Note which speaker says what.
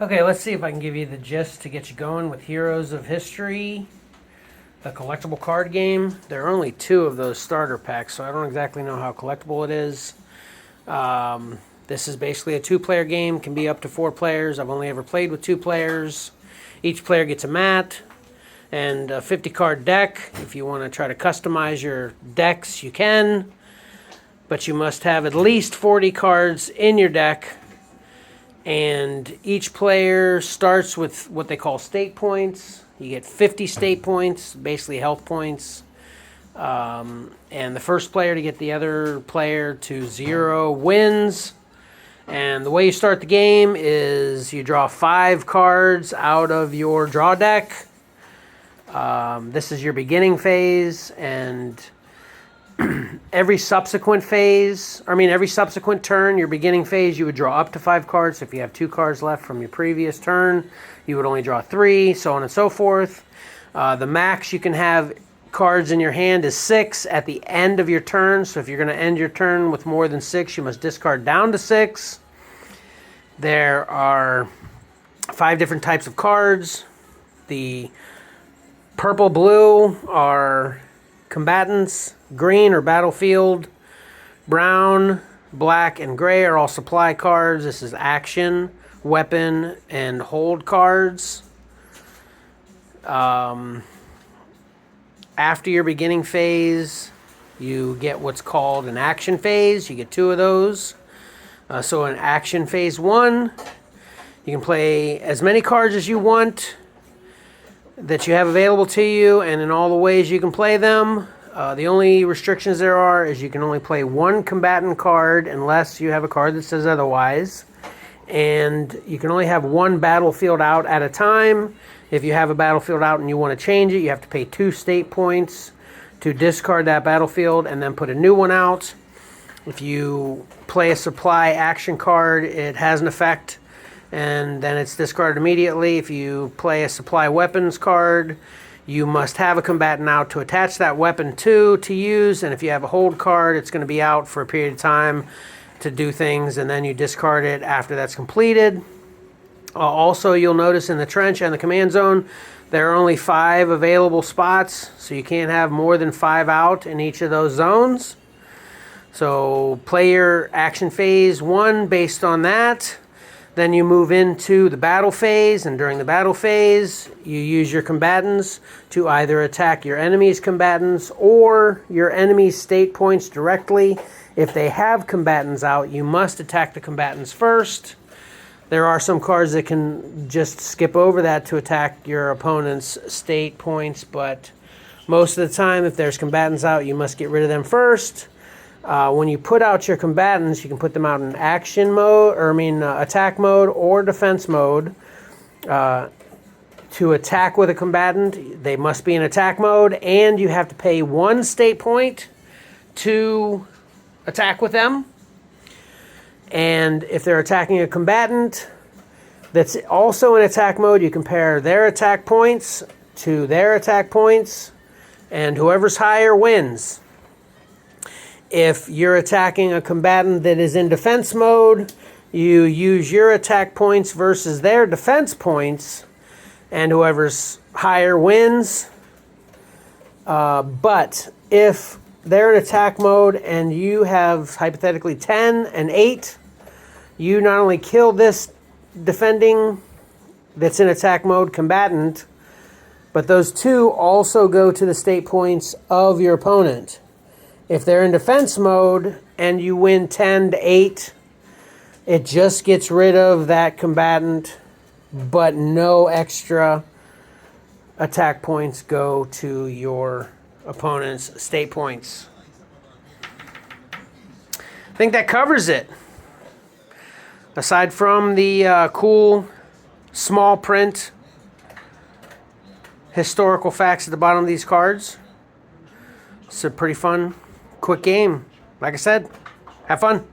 Speaker 1: Okay, let's see if I can give you the gist to get you going with Heroes of History, the collectible card game. There are only 2 of those starter packs, so I don't exactly know how collectible it is. This is basically a 2-player game, can be up to 4 players. I've only ever played with 2 players. Each player gets a mat and a 50-card deck. If you want to try to customize your decks, you can, but you must have at least 40 cards in your deck. And each player starts with what they call state points. You get 50 state points, basically health points. And the first player to get the other player to 0 wins. And the way you start the game is you draw 5 cards out of your draw deck. This is your beginning phase, and every subsequent turn, your beginning phase, you would draw up to 5 cards. If you have 2 cards left from your previous turn, you would only draw 3, so on and so forth. The max you can have cards in your hand is 6 at the end of your turn. So if you're going to end your turn with more than 6, you must discard down to 6. There are 5 different types of cards. The purple-blue are combatants, green or battlefield, brown, black, and gray are all supply cards. This is action, weapon, and hold cards. After your beginning phase, you get what's called an action phase. You get 2 of those. So in action phase 1, you can play as many cards as you want that you have available to you, and in all the ways you can play them. The only restrictions there are is you can only play 1 combatant card unless you have a card that says otherwise. And you can only have 1 battlefield out at a time. If you have a battlefield out and you want to change it, you have to pay 2 state points to discard that battlefield and then put a new one out. If you play a supply action card, it has an effect, and then it's discarded immediately. If you play a supply weapons card, you must have a combatant out to attach that weapon to use, and if you have a hold card, it's going to be out for a period of time to do things, and then you discard it after that's completed. Also, you'll notice in the trench and the command zone, there are only 5 available spots, so you can't have more than 5 out in each of those zones. So play your action phase 1 based on that. Then you move into the battle phase, and during the battle phase, you use your combatants to either attack your enemy's combatants or your enemy's state points directly. If they have combatants out, you must attack the combatants first. There are some cards that can just skip over that to attack your opponent's state points, but most of the time, if there's combatants out, you must get rid of them first. When you put out your combatants, you can put them out in action mode, attack mode or defense mode. To attack with a combatant, they must be in attack mode, and you have to pay 1 state point to attack with them. And if they're attacking a combatant that's also in attack mode, you compare their attack points to their attack points, and whoever's higher wins. If you're attacking a combatant that is in defense mode, you use your attack points versus their defense points, and whoever's higher wins. But if they're in attack mode and you have hypothetically 10 and 8, you not only kill this defending that's in attack mode combatant, but those 2 also go to the state points of your opponent. If they're in defense mode and you win 10 to 8, it just gets rid of that combatant, but no extra attack points go to your opponent's state points. I think that covers it. Aside from the cool small print historical facts at the bottom of these cards, it's a pretty fun quick game. Like I said, have fun.